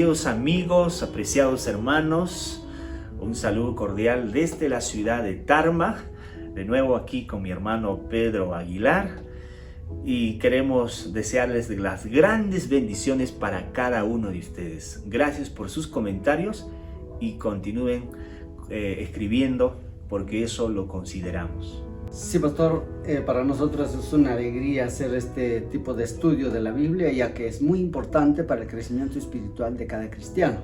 Queridos amigos, apreciados hermanos, un saludo cordial desde la ciudad de Tarma, de nuevo aquí con mi hermano Pedro Aguilar, y queremos desearles las grandes bendiciones para cada uno de ustedes. Gracias por sus comentarios y continúen escribiendo, porque eso lo consideramos. Sí, pastor, para nosotros es una alegría hacer este tipo de estudio de la Biblia, ya que es muy importante para el crecimiento espiritual de cada cristiano.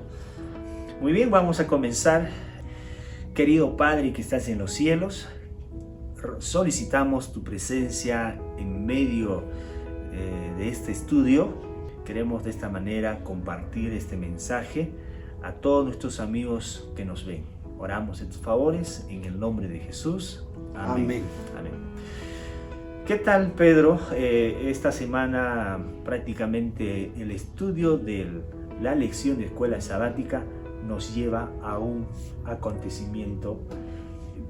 Muy bien, vamos a comenzar. Querido Padre que estás en los cielos, solicitamos tu presencia en medio de este estudio. Queremos de esta manera compartir este mensaje a todos nuestros amigos que nos ven. Oramos en tus favores, en el nombre de Jesús. Amén. Amén. ¿Qué tal, Pedro? Esta semana prácticamente el estudio de la lección de escuela sabática nos lleva a un acontecimiento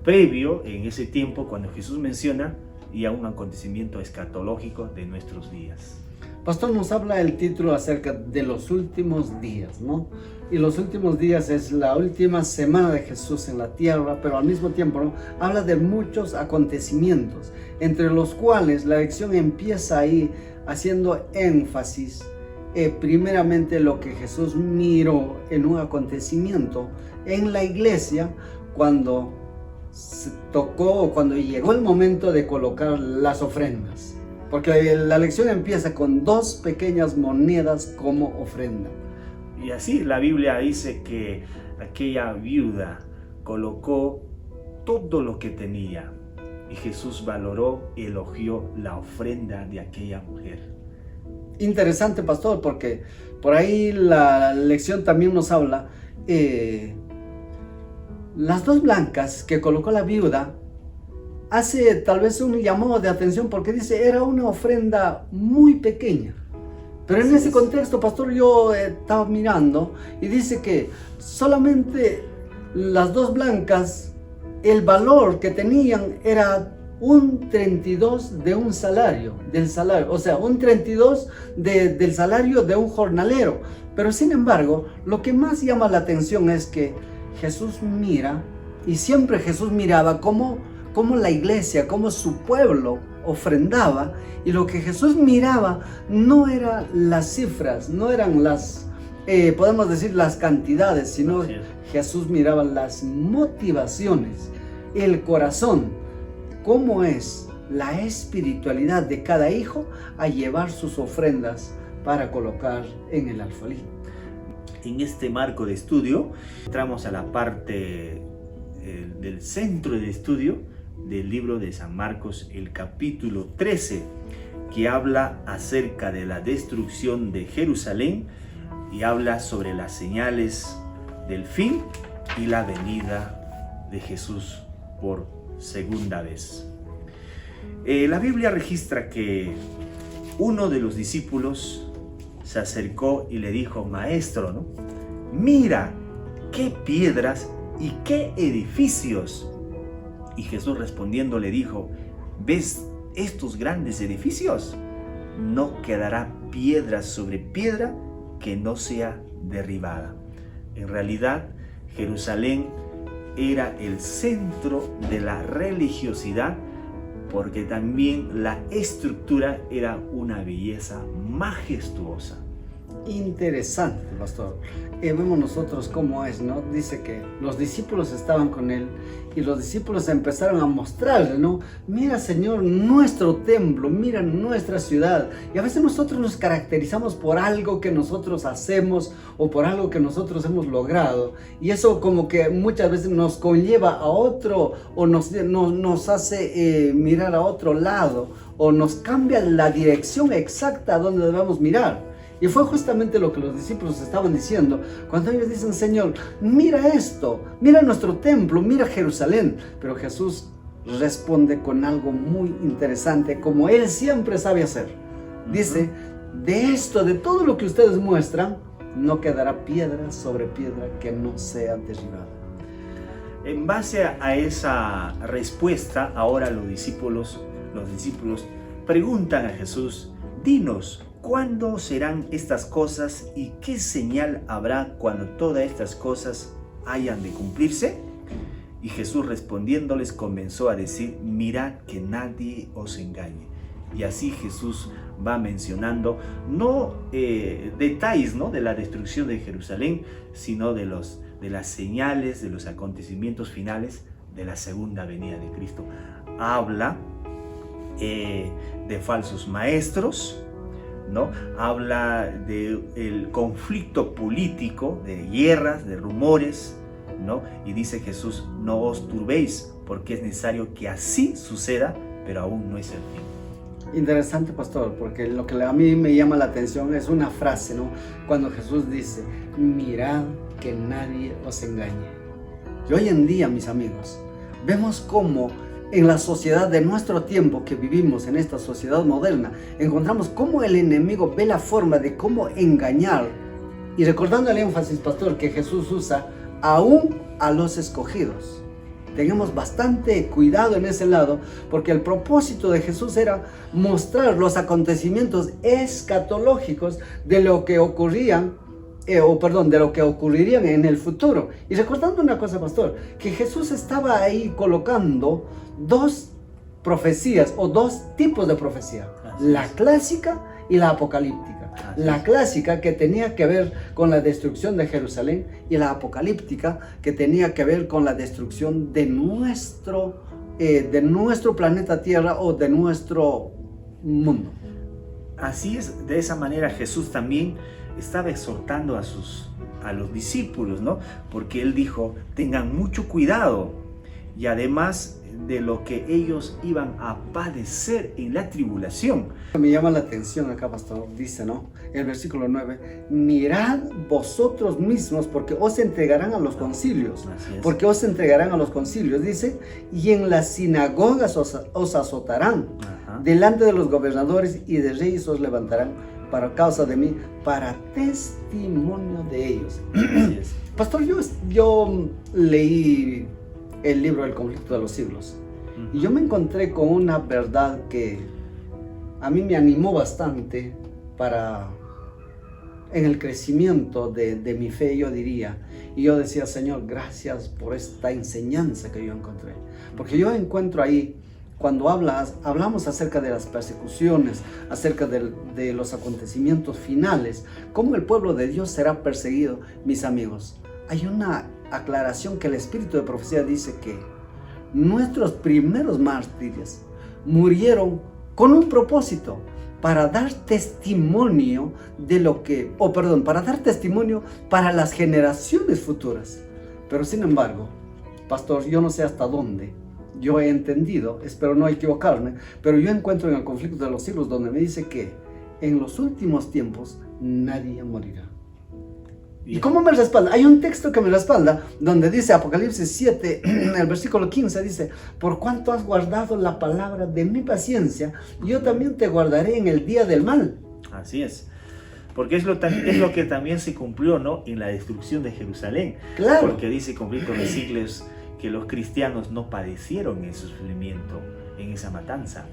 previo en ese tiempo cuando Jesús menciona y a un acontecimiento escatológico de nuestros días. Pastor, nos habla el título acerca de los últimos días, ¿no? Y los últimos días es la última semana de Jesús en la tierra, pero al mismo tiempo, ¿no?, habla de muchos acontecimientos, entre los cuales la lección empieza ahí haciendo énfasis primeramente lo que Jesús miró en un acontecimiento en la iglesia cuando se tocó, cuando llegó el momento de colocar las ofrendas. Porque la lección empieza con 2 pequeñas monedas como ofrenda. Y así la Biblia dice que aquella viuda colocó todo lo que tenía y Jesús valoró y elogió la ofrenda de aquella mujer. Interesante, pastor, porque por ahí la lección también nos habla las 2 blancas que colocó la viuda. Hace tal vez un llamado de atención porque dice era una ofrenda muy pequeña. Pero en ese contexto, pastor, yo estaba mirando y dice que solamente las 2 blancas, el valor que tenían era un 32 de un salario, o sea, un 32 del salario de un jornalero. Pero sin embargo, lo que más llama la atención es que Jesús mira, y siempre Jesús miraba cómo la iglesia, cómo su pueblo ofrendaba, y lo que Jesús miraba no eran las cifras, no eran las, podemos decir, las cantidades, sino Jesús miraba las motivaciones, el corazón, cómo es la espiritualidad de cada hijo a llevar sus ofrendas para colocar en el alfolí. En este marco de estudio, entramos a la parte del centro de estudio del libro de San Marcos, el capítulo 13, que habla acerca de la destrucción de Jerusalén y habla sobre las señales del fin y la venida de Jesús por segunda vez. La Biblia registra que uno de los discípulos se acercó y le dijo: Maestro, ¿no?, mira qué piedras y qué edificios. Y Jesús respondiendo le dijo: ¿ves estos grandes edificios? No quedará piedra sobre piedra que no sea derribada. En realidad, Jerusalén era el centro de la religiosidad, porque también la estructura era una belleza majestuosa. Interesante, pastor. Vemos nosotros cómo es, ¿no? Dice que los discípulos estaban con él y los discípulos empezaron a mostrarle, ¿no? Mira, Señor, nuestro templo, mira nuestra ciudad. Y a veces nosotros nos caracterizamos por algo que nosotros hacemos o por algo que nosotros hemos logrado. Y eso como que muchas veces nos conlleva a otro o nos hace mirar a otro lado o nos cambia la dirección exacta a donde debemos mirar. Y fue justamente lo que los discípulos estaban diciendo cuando ellos dicen: Señor, mira esto, mira nuestro templo, mira Jerusalén. Pero Jesús responde con algo muy interesante, como Él siempre sabe hacer. Dice: de esto, de todo lo que ustedes muestran, no quedará piedra sobre piedra que no sea derribada. En base a esa respuesta, ahora los discípulos preguntan a Jesús: dinos, ¿cuándo serán estas cosas y qué señal habrá cuando todas estas cosas hayan de cumplirse? Y Jesús respondiéndoles comenzó a decir, mirad que nadie os engañe. Y así Jesús va mencionando no detalles, ¿no?, de la destrucción de Jerusalén, sino de las señales, de los acontecimientos finales de la segunda venida de Cristo. Habla de falsos maestros, ¿no? Habla del conflicto político, de guerras, de rumores, ¿no? Y dice Jesús, no os turbéis, porque es necesario que así suceda, pero aún no es el fin. Interesante, pastor, porque lo que a mí me llama la atención es una frase, ¿no? Cuando Jesús dice, mirad que nadie os engañe. Y hoy en día, mis amigos, vemos cómo en la sociedad de nuestro tiempo que vivimos, en esta sociedad moderna, encontramos cómo el enemigo ve la forma de cómo engañar. Y recordando el énfasis, pastor, que Jesús usa aún a los escogidos. Tengamos bastante cuidado en ese lado, porque el propósito de Jesús era mostrar los acontecimientos escatológicos de lo que ocurrían, de lo que ocurrirían en el futuro. Y recordando una cosa, pastor, que Jesús estaba ahí colocando dos profecías o dos tipos de profecía, la clásica y la apocalíptica. La clásica, que tenía que ver con la destrucción de Jerusalén, y la apocalíptica, que tenía que ver con la destrucción de nuestro planeta Tierra o de nuestro mundo. Así es, de esa manera Jesús también estaba exhortando a los discípulos, ¿no? Porque él dijo, tengan mucho cuidado, y además de lo que ellos iban a padecer en la tribulación. Me llama la atención acá, pastor, dice, ¿no? El versículo 9, mirad vosotros mismos, porque os entregarán a los concilios. Porque os entregarán a los concilios, dice, y en las sinagogas os azotarán. Delante de los gobernadores y de reyes os levantarán para causa de mí, para testimonio de ellos. Pastor, yo leí el libro del conflicto de los siglos, y yo me encontré con una verdad que a mí me animó bastante en el crecimiento de mi fe, yo diría. Y yo decía, Señor, gracias por esta enseñanza que yo encontré, porque yo encuentro ahí, cuando hablamos acerca de las persecuciones, acerca de los acontecimientos finales, cómo el pueblo de Dios será perseguido, mis amigos, hay una aclaración que el espíritu de profecía dice que nuestros primeros mártires murieron con un propósito, para dar testimonio para dar testimonio para las generaciones futuras. Pero sin embargo, pastor, yo no sé hasta dónde yo he entendido, espero no equivocarme, pero yo encuentro en el conflicto de los siglos donde me dice que en los últimos tiempos nadie morirá. ¿Y cómo me respalda? Hay un texto que me respalda, donde dice Apocalipsis 7, el versículo 15, dice, por cuanto has guardado la palabra de mi paciencia, yo también te guardaré en el día del mal. Así es, porque es lo que también se cumplió, ¿no?, en la destrucción de Jerusalén. Claro. Porque dice conflicto de siglos que los cristianos no padecieron ese sufrimiento, en esa matanza.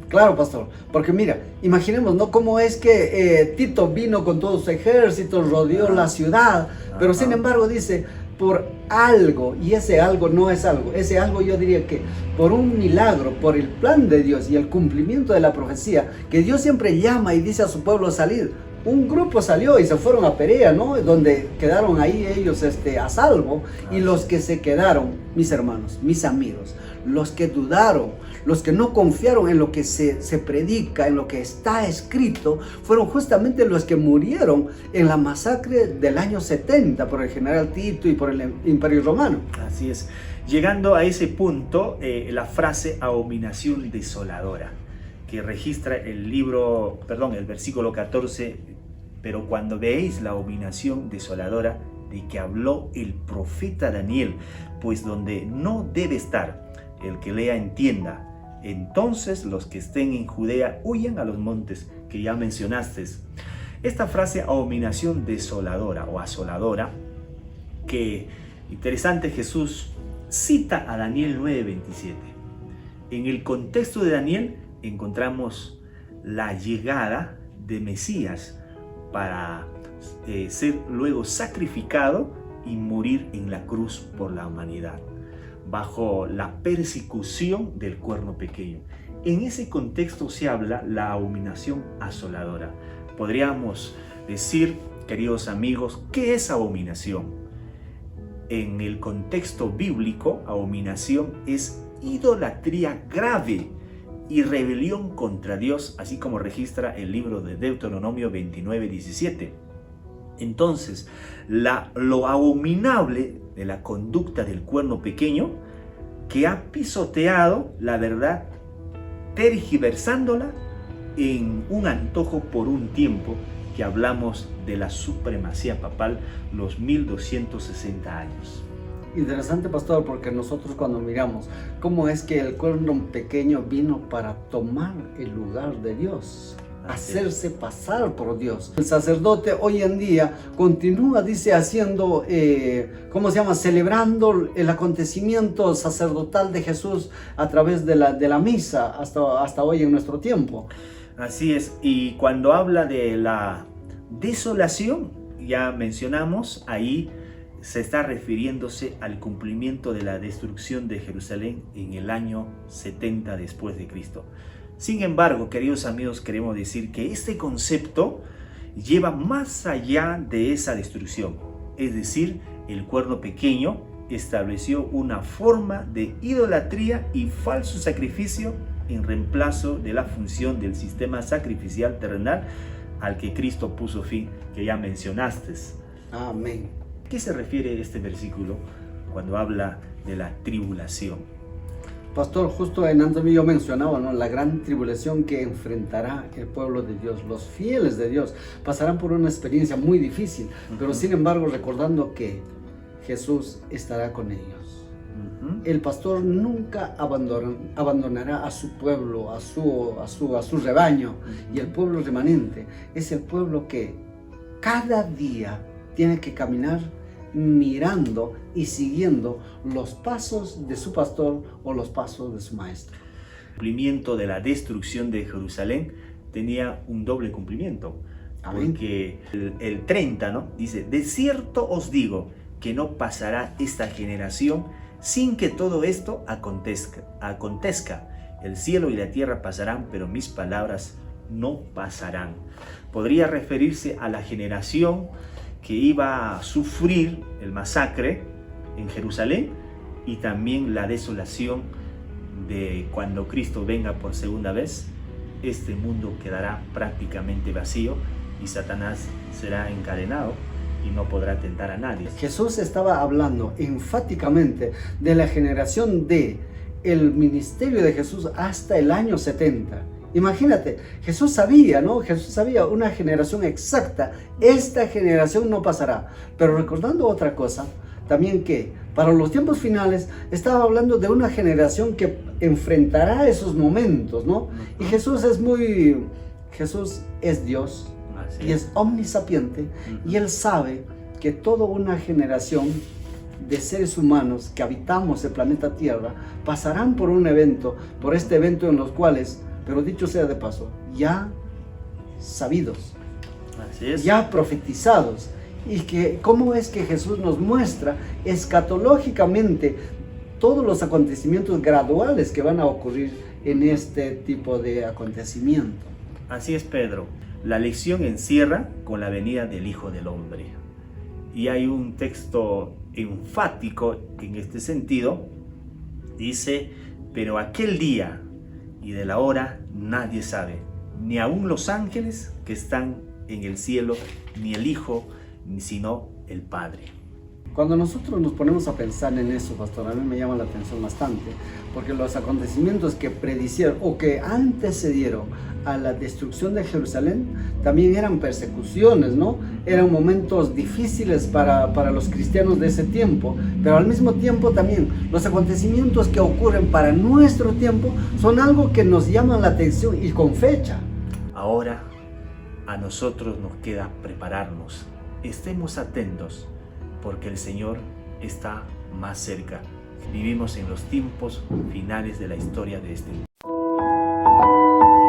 Claro, pastor, porque mira, imaginemos, ¿no?, cómo es que Tito vino con todo su ejército, rodeó la ciudad, pero sin embargo dice, por algo, y ese algo no es algo, ese algo yo diría que por un milagro, por el plan de Dios y el cumplimiento de la profecía, que Dios siempre llama y dice a su pueblo salir. Un grupo salió y se fueron a Perea, ¿no?, donde quedaron ahí ellos a salvo, y los que se quedaron, mis hermanos, mis amigos, los que dudaron, los que no confiaron en lo que se predica, en lo que está escrito, fueron justamente los que murieron en la masacre del año 70 por el general Tito y por el Imperio Romano. Así es. Llegando a ese punto, la frase abominación desoladora, que registra el versículo 14, pero cuando veáis la abominación desoladora de que habló el profeta Daniel, pues donde no debe estar, el que lea entienda. Entonces los que estén en Judea huyan a los montes que ya mencionaste. Esta frase abominación desoladora o asoladora, que interesante, Jesús cita a Daniel 9:27. En el contexto de Daniel encontramos la llegada de Mesías para ser luego sacrificado y morir en la cruz por la humanidad, bajo la persecución del cuerno pequeño. En ese contexto se habla la abominación asoladora. Podríamos decir, queridos amigos, ¿qué es abominación? En el contexto bíblico, abominación es idolatría grave y rebelión contra Dios, así como registra el libro de Deuteronomio 29:17. Entonces, lo abominable de la conducta del cuerno pequeño, que ha pisoteado la verdad, tergiversándola en un antojo por un tiempo, que hablamos de la supremacía papal, los 1260 años. Interesante, pastor, porque nosotros cuando miramos cómo es que el cuerno pequeño vino para tomar el lugar de Dios, hacerse pasar por Dios. El sacerdote hoy en día continúa, dice, haciendo, celebrando el acontecimiento sacerdotal de Jesús a través de la misa hasta hoy en nuestro tiempo. Así es, y cuando habla de la desolación, ya mencionamos, ahí se está refiriéndose al cumplimiento de la destrucción de Jerusalén en el año 70 después de Cristo. Sin embargo, queridos amigos, queremos decir que este concepto lleva más allá de esa destrucción. Es decir, el cuerno pequeño estableció una forma de idolatría y falso sacrificio en reemplazo de la función del sistema sacrificial terrenal al que Cristo puso fin, que ya mencionaste. Amén. ¿A qué se refiere este versículo cuando habla de la tribulación? Pastor, justo en antes yo mencionaba, ¿no?, la gran tribulación que enfrentará el pueblo de Dios. Los fieles de Dios pasarán por una experiencia muy difícil, pero sin embargo recordando que Jesús estará con ellos. El pastor nunca abandonará a su pueblo, a su rebaño, y el pueblo remanente es el pueblo que cada día tiene que caminar mirando y siguiendo los pasos de su pastor o los pasos de su maestro. El cumplimiento de la destrucción de Jerusalén tenía un doble cumplimiento. Amén. Porque el 30, ¿no?, dice: de cierto os digo que no pasará esta generación sin que todo esto acontezca. El cielo y la tierra pasarán, pero mis palabras no pasarán. Podría referirse a la generación que iba a sufrir el masacre en Jerusalén y también la desolación de cuando Cristo venga por segunda vez. Este mundo quedará prácticamente vacío y Satanás será encadenado y no podrá tentar a nadie. Jesús estaba hablando enfáticamente de la generación el ministerio de Jesús hasta el año 70. Imagínate, Jesús sabía, ¿no? Jesús sabía una generación exacta. Esta generación no pasará. Pero recordando otra cosa, también que para los tiempos finales estaba hablando de una generación que enfrentará esos momentos, ¿no? Y Jesús es Dios. Y es omnisapiente, y Él sabe que toda una generación de seres humanos que habitamos el planeta Tierra pasarán por este evento en los cuales, pero dicho sea de paso, ya sabidos, ya profetizados, y que cómo es que Jesús nos muestra escatológicamente todos los acontecimientos graduales que van a ocurrir en este tipo de acontecimiento. Así es, Pedro. La lección encierra con la venida del Hijo del Hombre. Y hay un texto enfático en este sentido. Dice: pero aquel día y de la hora nadie sabe, ni aun los ángeles que están en el cielo, ni el Hijo, sino el Padre. Cuando nosotros nos ponemos a pensar en eso, pastor, a mí me llama la atención bastante, porque los acontecimientos que predicieron o que antecedieron a la destrucción de Jerusalén también eran persecuciones, ¿no? Eran momentos difíciles para los cristianos de ese tiempo, pero al mismo tiempo también los acontecimientos que ocurren para nuestro tiempo son algo que nos llaman la atención y con fecha. Ahora a nosotros nos queda prepararnos. Estemos atentos, porque el Señor está más cerca. Vivimos en los tiempos finales de la historia de este mundo.